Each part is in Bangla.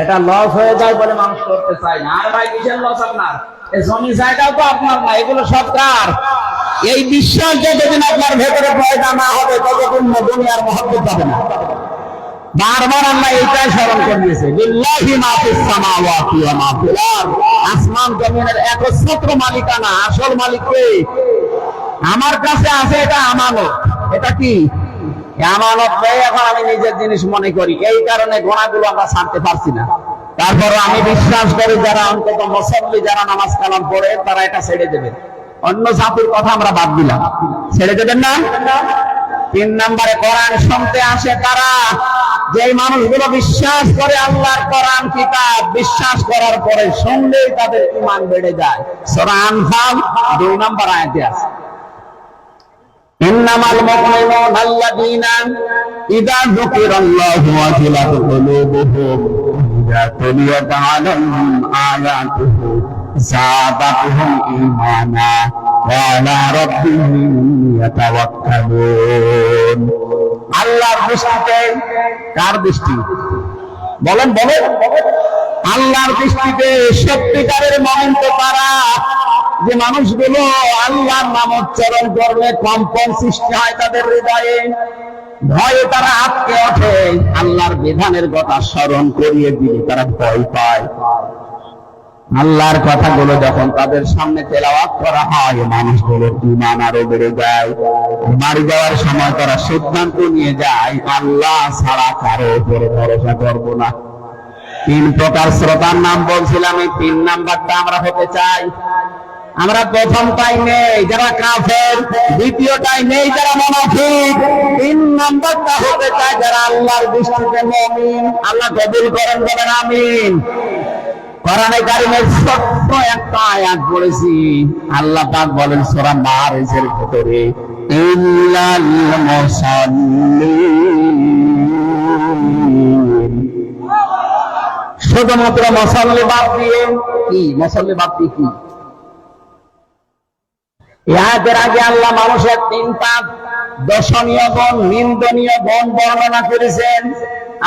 এটা লস হয়ে যায় বলে মানুষ করতে চায় না। আর ভাই কিসের লস আপনার? এই জমি জায়গাও তো আপনার না, এগুলো সরকার। এই বিশ্বাস যতদিন আপনার ভেতরে পয়দা না হবে ততদিন দুনিয়ার মহব্বত পাবে না। বারবার আল্লাহ এইটাই স্মরণ করিয়েছে, লিল্লাহি মা ফিস সামাওয়াতি ওয়া মা ফিল আরদ। আসমান জমিনের একচ্ছত্র মালিকানা, আসল মালিক কে? আমার কাছে আছে, এটা আমানত। এটা কি আমানত? এখন আমি নিজের জিনিস মনে করি, এই কারণে গোনাগুলো আমরা ছাড়তে পারছি না। তারপরে আমি বিশ্বাস করি যারা অন্তত মুসল্লি, যারা নামাজ কালাম পড়ে, তারা এটা ছেড়ে দেবে। অন্য জাতির কথা আমরা বাদ দিলাম, ছেড়ে দেবেন না। 3 নম্বরে কোরআন শুনতে আসে তারা, যে মানুষগুলো বিশ্বাস করে আল্লাহর কোরআন কিতাব, বিশ্বাস করার পরে শুনলেই তাদের ঈমান বেড়ে যায়। সূরা আনফাল 2 নম্বর আয়াতে আছে, ইন্নামাল মুমিনুনা আল্লাযীনা ইযা যুকিরাল্লাহু ওয়াজিলাত কুলুবুহুম ইযা তুলিয়াত আলাইহিম আয়াতুহু যাদাতুহুম ঈমানা ওয়া আলা রাব্বিহিম ইয়াতাওয়াক্কালুন। আল্লাহর দৃষ্টিতে, কার দৃষ্টি? বলেন বলেন। আল্লাহর দৃষ্টিতে সত্যিকারের মুমিন তো তারা, যে মানুষগুলো আল্লাহর নাম উচ্চারণ করলে কম্পন সৃষ্টি হয় তাদের হৃদয়ে, ভয়ে তারা আটকে ওঠে, আল্লাহর বিধানের কথা স্মরণ করিয়ে দিলে তারা ভয় পায়। আল্লাহর কথাগুলো যখন তাদের সামনে তেলাওয়াত করা হয়, মানুষগুলোর ঈমান আরো বেড়ে যায়। বাড়ি যাওয়ার সময় তারা সিদ্ধান্ত নিয়ে যায়, আল্লাহ ছাড়া কারো উপরে ভরসা করব না। 3 প্রকার শ্রোতার নাম বলছিলাম, এই 3 নাম্বারটা আমরা হতে চাই। আমরা প্রথমটাই নেই যারা কাফের, দ্বিতীয়টাই নেই যারা মুনাফিক, 3 নাম্বারটা হতে চাই যারা আল্লাহর দৃষ্টিতে মুমিন। আল্লাহ কবুল করেন, বলেন আমিন। কোরআনে কারিমের ছোট্ট একটা আয়াত পড়েছি, আল্লাহ পাক বলেন সূরা মারিজের ভিতরে, ইল্লাল মুসাল্লিন। শুধুমাত্র মুসল্লি বাদ দিয়ে, কি মুসল্লি বাদ দিয়ে কি? এর আগে আল্লাহ মানুষের 3টা দর্শনীয় গুণ, নিন্দনীয় গুণ বর্ণনা করেছেন।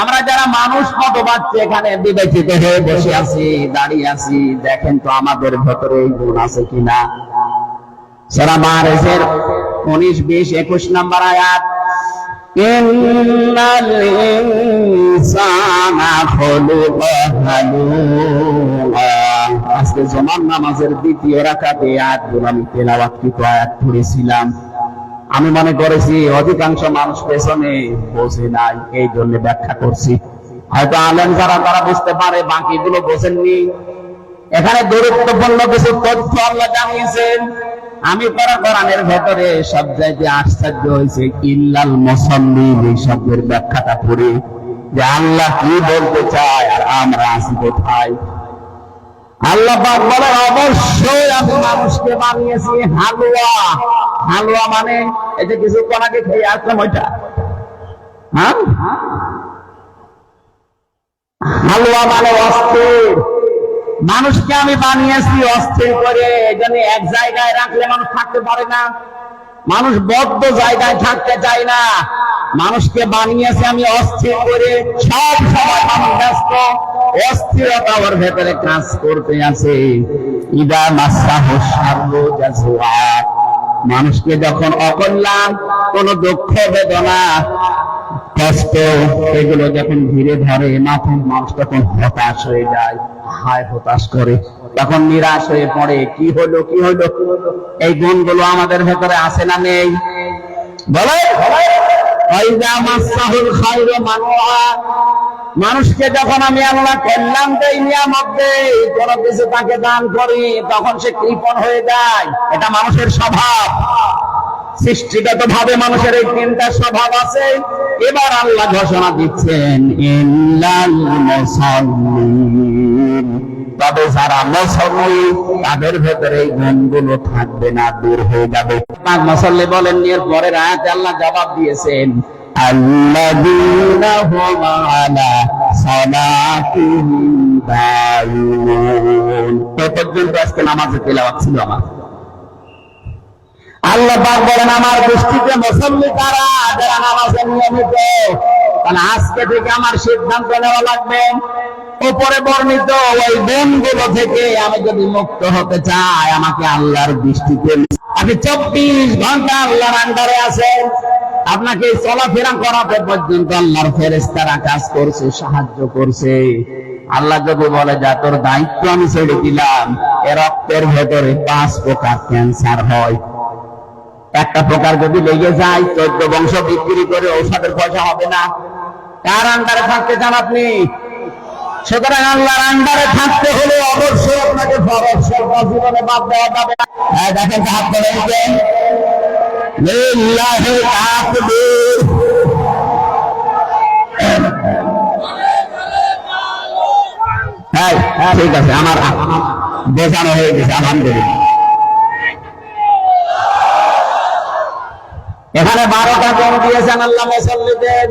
আমরা যারা মানুষ মতো বাচ্চা এখানে বিবেচিত হয়ে বসে আছি, দাঁড়িয়ে আছি, দেখেন তো আমাদের ভেতরে এই গুণ আছে কিনা। সূরা মারিজের 19, 20, 21 নম্বর আয়াত, ইন্নাল ইনসানা খুলিকা হালুআ। আজকে জুমার নামাজের 2য় রাকাতে আয়াতগুলো আমি তেলাওয়াতকৃত আয়াত পড়েছিলাম। আমি মনে করেছি অধিকাংশ মানুষ পেছনে বোঝে নাই, এই জন্য ব্যাখ্যা করছি। হয়তো আলেম যারা তারা বুঝতে পারে, বাকিগুলো বোঝেননি। এখানে গুরুত্বপূর্ণ কিছু তথ্য আল্লাহ জানিয়েছেন। আমি কোরআনের ভেতরে সব জায়গায় আশ্চর্য হয়েছে, ইল্লাল মুসাল্লিন এই শব্দের ব্যাখ্যাটা পড়ে, যে আল্লাহ কি বলতে চায় আর আমরা আছি কোথায়। আল্লাহ পাক বলেন, অবশ্যই আমি মানুষকে বানিয়েছি হালুয়া। হালুয়া মানে এই যে কিছুক্ষণ আগে খেয়ে আসলাম ওইটা, হ্যাঁ, হালুয়া মানে অস্থির। মানুষকে আমি বানিয়েছি অস্থির করে, এজন্য এক জায়গায় রাখলে মানুষ থাকতে পারে না। মানুষ বদ্ধ জায়গায় থাকতে চায় না। মানুষকে বানিয়েছি আমি অস্থির করে, সব সময় মানুষ ব্যস্ত, অস্থিরতা ওর ভেতরে কাজ করতে আছে। ইদা মাসাহু শাররু জাযুআ। মানুষকে যখন অকল্যাণ, কোন দুঃখ বেদনা কষ্ট এগুলো যখন ঘিরে ধরে, মানুষ তখন হতাশ হয়ে যায়, হায় হতাশ করে, তখন নিরাশ হয়ে পড়ে। কি হলো কি হলো? এই গুণগুলো আমাদের ভেতরে আছে না নেই? বলে মানুষকে যখন আমি আল্লাহ কল্যাণ দেই, নিয়ামত দেই, কোন কিছু তাকে দান করি, তখন সে কৃপণ হয়ে যায়। এটা মানুষের স্বভাব, সৃষ্টিগত ভাবে মানুষের এই 3টা স্বভাব আছে। এবার আল্লাহ ঘোষণা দিচ্ছেন, ইল্লাল মুসাল্লিন। তবে যারা মুসল্লি তাদের ভেতরে এই গুণগুলো থাকবে না, দূর হয়ে যাবে। মুসল্লি বলেন, এর পরের আয়াতে আল্লাহ জবাব দিয়েছেন, আল্লাযীনা হুম আলা সালাতিহিম দায়িমুন। এই পর্যন্ত আজকে নামাজে তেলাওয়াত ছিল আমার। আল্লাহ পাক বলেন, আমার দৃষ্টিতে মুসল্লি তারা যারা নামাজে নিয়মিত, কারণ আজকে থেকে আমার সিদ্ধান্ত নেওয়া লাগবে, উপরে বর্ণিত ওই গুণগুলো থেকে আমি যদি মুক্ত হতে চাই, আমাকে আল্লাহর দৃষ্টিতে আপনি 24 ঘন্টা আল্লাহর আন্ডারে আছেন। আপনাকে চলাফেরা করাতে পর্যন্ত আল্লাহর ফেরেশতারা কাজ করছে, সাহায্য করছে। আল্লাহ যদি বলে যা তোর দায়িত্ব আমি ছেড়ে দিলাম, এ রক্তের ভেতরে 5 প্রকার ক্যান্সার হয়, একটা প্রকার যদি লেগে যায় 14 বংশ বিক্রি করে ঔষধের পয়সা হবে না। কার আন্ডারে থাকতে চান আপনি? সুতরাং আল্লাহর আন্ডারে থাকতে হলে অবশ্যই আপনাকে ফরজ সরকার জীবনে বাদ দেওয়া যাবে না। দেখেন হাত ধরে দিতেন লিল্লাহি তাকবীর। হ্যাঁ ঠিক আছে, আমার বোঝানো হয়ে গেছে আলহামদুলিল্লাহ। এখানে 12টা গুণ দিয়েছেন আল্লাহ মুসল্লিদের,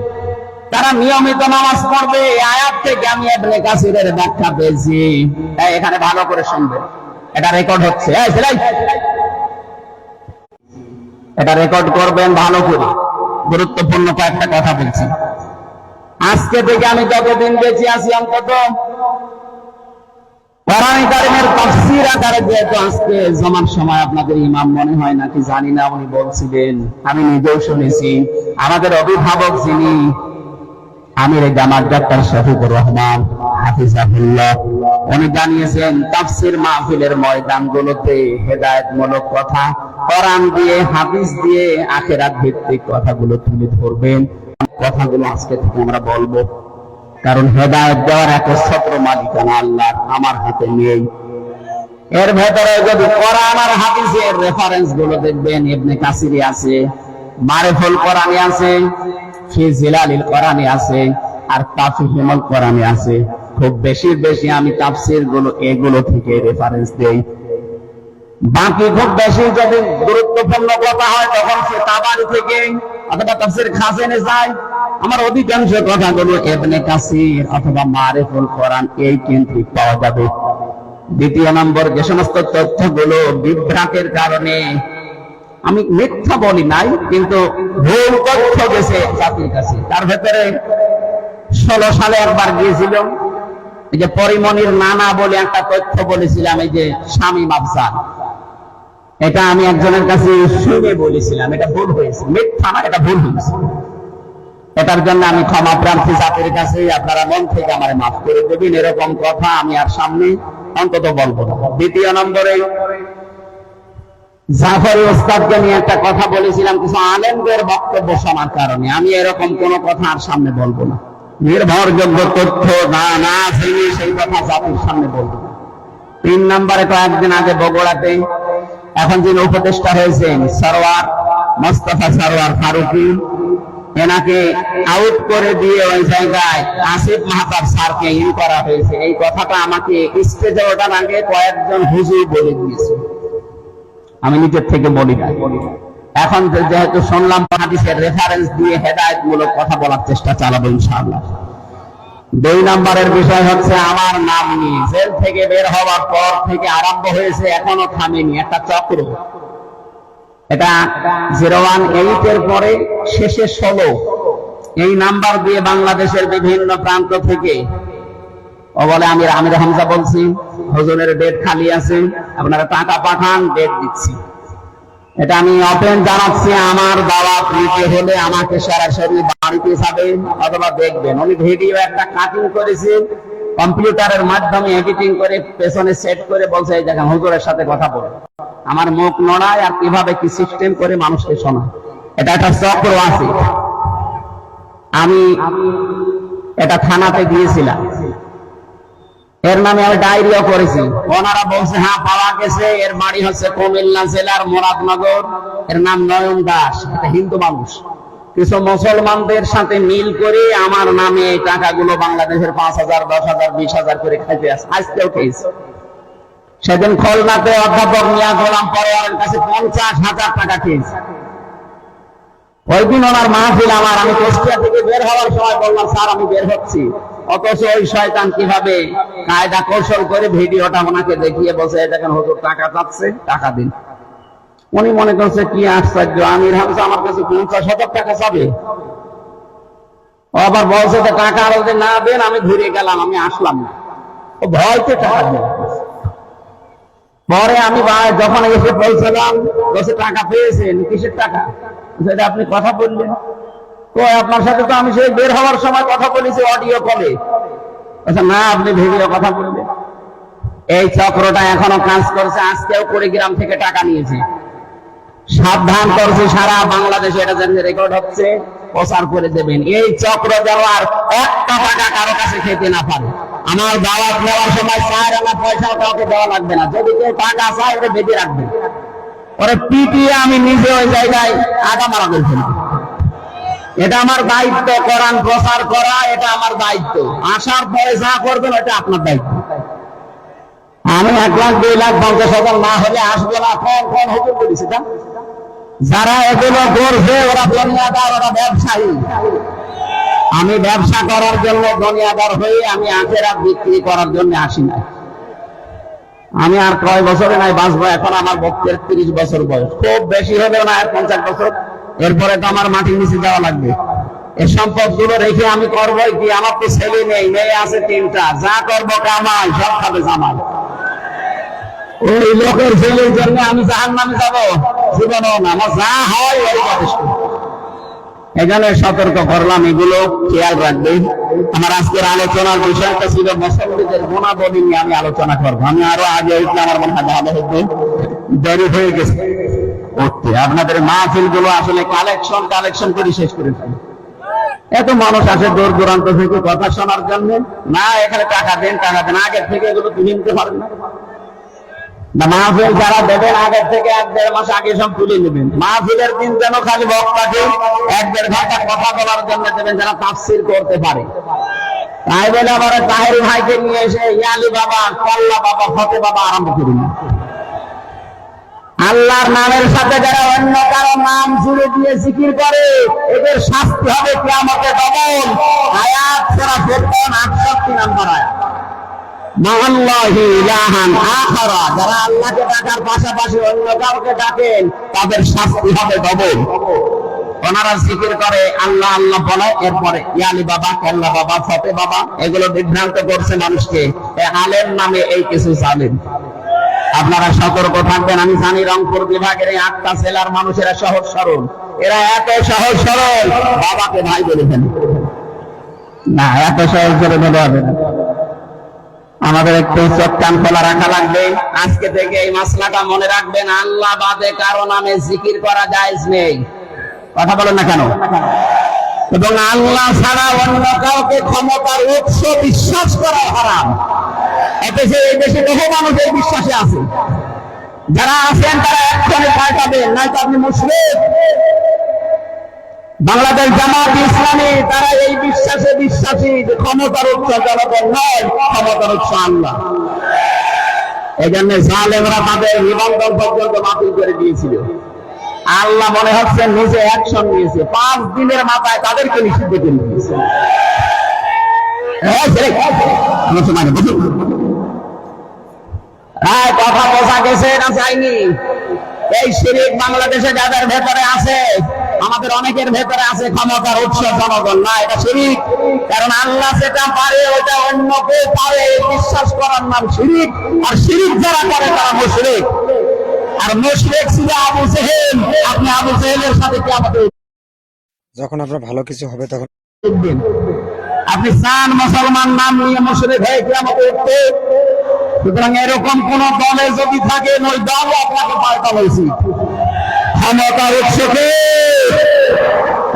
তারা নিয়মিত নামাজ পড়বে। আয়াত থেকে আমি ইবনে কাসিরের ব্যাখ্যা পেয়েছি, এখানে ভালো করে শুনবেন, এটা রেকর্ড হচ্ছে, এটা রেকর্ড করবেন ভালো করে। গুরুত্বপূর্ণ কয়েকটা কথা বলছি। আজকে থেকে আমি যতদিন বেঁচে আছি অন্তত কোরআন কারীমের তাফসীর আকারে, যেহেতু আজকে জমার সময় আপনাদের ইমাম মনে হয় নাকি জানি না, উনি বলছিলেন, আমি নিজেও শুনেছি, আমাদের অভিভাবক যিনি আমির জামাত ডাক্তার শফিকুর রহমান হাফিজাহুল্লাহ, উনি জানিয়েছেন তাফসীর মাহফিলের ময়দানগুলোতে হেদায়েতমূলক কথা, কোরআন দিয়ে হাদিস দিয়ে আখিরাত ভিত্তিক কথাগুলো তুলে ধরবেন। কথাগুলো আজকে থেকে আমরা বলবো, কারণ হেদায়েত দেওয়ার একচ্ছত্র মালিকানা আল্লাহ, আমার হাতে নেই। এর ভেতরে যদি কোরআন আর হাদিসের রেফারেন্স গুলো দেখবেন, ইবনে কাসিরে আছে, মারিফুল কোরআনে আছে, ফি জিলালিল কোরআনে আছে, আর তাফসীরুল কোরআনে আছে। খুব বেশি আমি তাফসীর গুলো এগুলো থেকে রেফারেন্স দেই। বাকি খুব বেশি যদি গুরুত্বপূর্ণ কথা হয় তখন সে তাবারি থেকে অথবা তাফসীর খাজানে যায়। আমার অধিকাংশ কথাগুলো ইবনে কাসির অথবা মারিফুল কোরআন এই কেন্দ্রিক পাওয়া যাবে। দ্বিতীয় নম্বর, যে সমস্ত তথ্যগুলো বিভ্রাটের কারণে, আমি মিথ্যা বলি নাই, কিন্তু ভুল তথ্য গেছে জাতির কাছে, তার ভেতরে 16 সালে একবার গিয়েছিলাম, এই যে পরিমণির নানা বলে একটা তথ্য বলেছিলাম, এই যে শামীম আফজাল, এটা আমি একজনের কাছে শুনে বলেছিলাম, এটা ভুল হয়েছে, মিথ্যা না, এটা ভুল হয়েছে। এটার জন্য আমি ক্ষমা প্রার্থী জাতির কাছে, আপনারা মন থেকে আমারে মাফ করে দেবেন। এরকম কথা আমি আর সামনে অন্তত বলবো না। দ্বিতীয় নম্বরে, জাফরি ওস্তাদকে নিয়ে একটা কথা বলেছিলাম কিছু আলেমদের বক্তব্য শোনার কারণে, আমি এরকম কোন কথা আর সামনে বলবো না। নির্ভরযোগ্য তথ্য না জেনে সেই কথা জাতির সামনে বলবো না। 3 নম্বরে, কয়েকদিন আগে বগুড়াতে এখন যিনি উপদেষ্টা হয়েছেন সরওয়ার মোস্তফা সরওয়ার ফারুকী, এনাকে আউট করে দিয়ে ওই জায়গায় আসিফ মাহতাব স্যারকে ইন করা হয়েছে। এই কথাটা আমাকে স্টেজে ওঠার আগে কয়েকজন হুজুর বলে দিয়েছে, আমি নিজের থেকে বলি না। এখন যেহেতু শুনলাম, হাদিসের রেফারেন্স দিয়ে হেদায়েতমূলক কথা বলার চেষ্টা চালাবো ইনশাআল্লাহ। 2 নম্বরের বিষয় হচ্ছে আমার নাম নিয়ে জেল থেকে বের হওয়ার পর থেকে আরম্ভ হয়েছে, এখনো থামেনি একটা চক্র। এটা 018 এর পরে শেষে 16 এই নাম্বার দিয়ে বাংলাদেশের বিভিন্ন প্রান্ত থেকে ও বলে, আমি আমির হামজা বলছি, হুজুরের বেড খালি আছে, আপনারা টাকা পাঠান, বেড দিচ্ছি। এটা আমি ওপেন জানাচ্ছি, আমার দাওয়াত নিতে হলে আমাকে সরাসরি বাড়িতে যাবেন অথবা দেখবেন। উনি ভিডিও একটা কাটিং করেছে, কম্পিউটারের মাধ্যমে এডিটিং করে পেছনে সেট করে বলছে, এই দেখেন হুজুরের সাথে কথা বলে, আমার মুখ নড়ায় আর কিভাবে কি সিস্টেম করে মানুষকে শোনায়। এটা একটা চক্র আছে। আমি এটা থানাতে দিয়েছিলাম, এর নামে আমি ডায়েরিও করেছি। ওনারা বলছে হ্যাঁ পাওয়া গেছে, এর বাড়ি হচ্ছে কুমিল্লা জেলার মুরাদনগর, এর নাম নয়ন দাস, এটা হিন্দু মানুষ। কিছু মুসলমানদের সাথে মিল করে আমার নামে এই টাকাগুলো বাংলাদেশের 5,000, 10,000, 20,000 করে খাইতে আছে, আজকেও খেয়েছে। সেদিন খুলনাতে অধ্যাপক মিয়া গোলাম পরোয়ারের কাছে 50,000 টাকা খেয়েছে। ওই দিন ওনার মাহফিল আমার, আমি কুষ্টিয়া থেকে বের হওয়ার সময় বললাম, স্যার আমি বের হচ্ছি, অথচ ওই শয়তান কিভাবে কায়দা কৌশল করে ভিডিওটা ওনাকে দেখিয়ে বসে, দেখেন হুজুর টাকা চাচ্ছে, টাকা দিন। উনি মনে করছে কি আশ্চর্য, আমির হামজা আমার কাছে 50,000 টাকা চাবে। ও আবার বলছে যে টাকা আরো যদি না দেন আমি ঘুরে গেলাম, আমি আসলাম না। ও ভয়তে টাকা দেন। পরে আমি যখন এসে বলছিলাম, বলছে টাকা পেয়েছেন, কিসের টাকা? সেটা আপনি কথা বললেন। তো আপনার সাথে তো আমি সেই বের হওয়ার সময় কথা বলেছি অডিও কলে। আচ্ছা না, আপনি ভিডিও কথা বললেন। এই চক্রটা এখনো কাজ করছে। আজকেও কুড়িগ্রাম থেকে টাকা নিয়েছে। সাবধান করছে সারা বাংলাদেশে, এটা যেন রেকর্ড হচ্ছে, প্রচার করে দেবেন। এই চক্র যেন আর একটা টাকা কারো কাছে খেতে না পারে। আমার দাওয়াত নেওয়ার সময় 4 আনা পয়সাও কাউকে দেওয়া লাগবে না। যদি কেউ টাকা চায় ওটা বেঁধে রাখবে, ওরে পিটিয়ে আমি নিজে ওই জায়গায় আগা মারা করছি না। এটা আমার দায়িত্ব, কোরআন প্রচার করা এটা আমার দায়িত্ব। আসার পরে যা করবেন ওটা আপনার দায়িত্ব। আমি 1 লাখ 2 লাখ 50,000 না হলে আসবো না। কোন হুকুম করেছে? যারা এগুলো করছে ওরা দুনিয়াদার, ওরা ব্যবসায়ী। আমি ব্যবসা করার জন্য দুনিয়াদার হয়ে আমি আখেরাত বিক্রি করার জন্য আসি না। আমি আর কয় বছরে নাই বাঁচবো। এখন আমার 33 বছর বয়স, খুব বেশি হলেও না আর 50 বছর। এরপরে তো আমার মাটির নিচে যাওয়া লাগবে। এই সম্পদ গুলো রেখে আমি করবো কি? আমার তো ছেলে নেই, মেয়ে আছে 3টা। যা করবো কামাই, সব খাবে জামাই। ওই লোকের ছেলের জন্য আমি জাহান্নামে যাবো? জীবনও না। আমার যা হয় ওই যথেষ্ট। এখানে সতর্ক করলাম, এগুলো খেয়াল রাখবেন। আমার আজকের আলোচনার বিষয়টা ছিল মুসল্লিদের গুণাবলী নিয়ে আমি আলোচনা করবো। আমি আরো আগে উঠলে আমার মনে হয় ভালো হতো, দেরি হয়ে গেছে উঠতে। আপনাদের মাহফিল গুলো আসলে কালেকশন করে শেষ করে ফেলে। এত মানুষ আসে দূর দূরান্ত থেকে কথা শোনার জন্য। না, এখানে টাকা দেন, টাকা দেন। আগের থেকে এগুলো তুলে নিতে পারেন না। মাহফিল যারা দেবেন আগের থেকে 1-1.5 মাস আগে সব তুলে নেবেন। মাহফিলের দিন যেন খালি বক্তাকে 1-1.5 ঘন্টা কথা বলার জন্য দেবেন, যারা তাফসীর করতে পারে। তাই বলে আবার তাহেরি ভাইকে নিয়ে এসে ইয়ালি বাবা, কল্লা বাবা, ফতে বাবা আরম্ভ করুন। আল্লাহর নামের সাথে যারা অন্য কারো নাম জুড়ে দিয়ে জিকির করে, এদের শাস্তি হবে কিয়ামতে ডবল। আয়াত সূরা ফুরকান 68 নম্বর আয়াত। যারা আল্লাহকে ডাকার পাশাপাশি অন্য কাউকে ডাকেন, তাদের শাস্তি হবে ডবল। ওনারা জিকির করে, আল্লাহ আল্লাহ বলে, এরপরে ইয়ালি বাবা, কেল্লা বাবা, ফতে বাবা, এগুলো বিভ্রান্ত করছে মানুষকে। আলেম নামে এই কিছু জালেম। আপনারা সতর্ক থাকবেন। আমি জানি রংপুর বিভাগের এই 8টা জেলার মানুষেরা সহজ সরল। এরা এত সহজ সরল, বাবাকে ভাই বলে ফেলে না। এত সহজ করে বলে হবে না। আমাদের একটু চোখ কান খোলা রাখা লাগবে। আজকে থেকে এই মাসলাটা মনে রাখবেন, আল্লাহ বাদে কারো নামে জিকির করা জায়েজ নেই। কথা বলেন না কেন? এবং আল্লাহ ছাড়া অন্য কাউকে ক্ষমতার উৎস বিশ্বাস করা হারাম। এদেশে এই দেশে বহু মানুষ এই বিশ্বাসে আছে। যারা আছেন তারা একজনে পাল্টাবেন, নয়তো আপনি মুশরিক। বাংলাদেশ জামাত ইসলামী তারা এই বিশ্বাসে বিশ্বাসী যে ক্ষমতার উৎস জনগণ নয়, ক্ষমতার উৎস আল্লাহ। এই জন্য জালেমরা তাদের নিবন্ধন পর্যন্ত বাতিল করে দিয়েছিল। আল্লাহ মনে হচ্ছে নিজে অ্যাকশন নিয়েছে। 5 দিনের মাথায় তাদেরকে নিষিদ্ধ করে দিয়েছে। কথা বোঝা গেছে না যায়নি? এই শিরক বাংলাদেশে যাদের ভেতরে আছে, আমাদের অনেকের ভেতরে আছে, ক্ষমতার উৎস জনগণ না, এটা শিরক। কারণ আল্লাহ যেটা পারে ওটা অন্য কেউ পারে, বিশ্বাস করার নাম শিরক। আর শিরক যারা করে তারা মুশরিক। আর মুশরিক ছিল আবু জেহেল। আপনি আবু জেহেলের সাথে কি আমাদের যখন আপনার ভালো কিছু হবে তখন আপনি চান মুসলমান নাম নিয়ে মুশরিক হয়ে কিয়ামতে উঠতে? সুতরাং এরকম কোন দলে যদি থাকে, ওই দল আপনাকে পাল্টানো উচিত। ক্ষমতার উৎসকে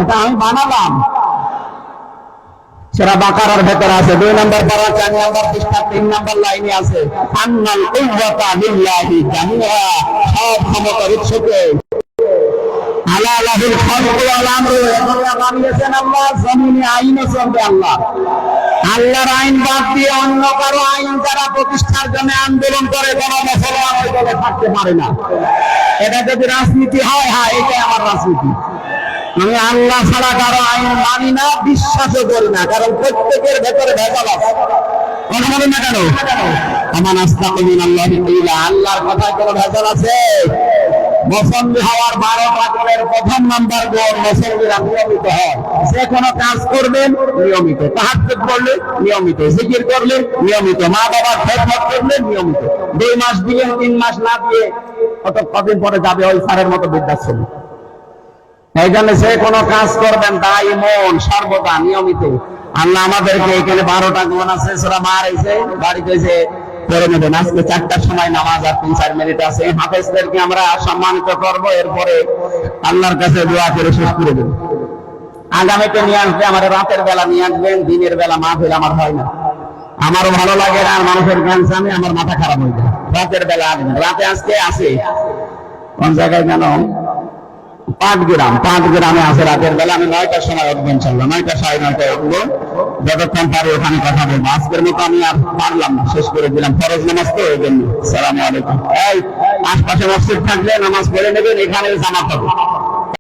এটা আমি বানালাম। সূরা বাকারার ভেতরে আছে 2 নম্বর পারা 4 নম্বর পৃষ্ঠা 3 নম্বর লাইনে আছে, আন্নাল কুওয়াতা লিল্লাহি জামিআ। সব ক্ষমতার উৎসকে আলা লাহুল খালকু ওয়াল আমরু। আল্লাহ বানিয়েছেন, আল্লাহ জমিনে আইনও চলবে আল্লাহ। আল্লাহর আইন বাদ দিয়ে অন্য কারো আইন যারা প্রতিষ্ঠার জন্য আন্দোলন করে, কোন মুসলমান ওই দলে থাকতে পারে না। এটা যদি রাজনীতি হয়, হ্যাঁ এটাই আমার রাজনীতি। আমি আল্লাহ ছাড়া কারো আইন মানি না, বিশ্বাসও করি না। কারণ প্রত্যেকের ভেতরে ভেজাল আছে। কথা বলেন না কেন? আমান আস্তাগু মিনাল্লাহি কিলা। আল্লাহর কথায় কোনো ভেজাল আছে? মুসল্লি হওয়ার 12টা গুণের প্রথম নাম্বার গুণ মুসল্লিরা নিয়মিত হয়। যে কোনো কাজ করবেন নিয়মিত, তাহাজ্জুদ করলে নিয়মিত, জিকির করলে নিয়মিত, মা বাবার খেদমত করলে নিয়মিত। 2 মাস দিলেন, 3 মাস না দিয়ে কতদিন পরে যাবে ওই স্যারের মতো বৃদ্ধাশ্রমে। এই জন্য যে কোনো কাজ করবেন তাই মন সর্বদা নিয়মিত। আল্লাহ আমাদেরকে এখানে 12টা গুণ আছে, সূরা মার এসে বাড়িতে এসে পড়ে নেবেন। আজকে 4টার সময় নামাজ আর 3-4 মিনিট আছে। হাফেজদেরকে আমরা সম্মানিত করব, এরপরে আল্লাহর কাছে দোয়া করে শেষ করে দেব। আগামীতে নিয়ে আসবে, আমার রাতের বেলা নিয়ে আসবেন, দিনের বেলা মাহফিল আমার হয় না, আমারও ভালো লাগে না, আর মানুষের গান শুনে আমার মাথা খারাপ হয়ে যায়। রাতের বেলা আসবেন। রাতে আজকে আছে কোন জায়গায় যেন পাটগ্রামে আছে রাতের বেলা। আমি 9টার সময় উঠবো ইনশাল্লাহ, 9টা 9:30 উঠবো, যতক্ষণ পারি ওখানে কথা বলবো। আজকের মতো আমি আর পারলাম না, শেষ করে দিলাম, ফরজ নামাজ তো ওই জন্য। আসসালামু আলাইকুম। এই আশপাশে মসজিদ থাকলে নামাজ পড়ে নেবেন, এখানে জামাত হবে।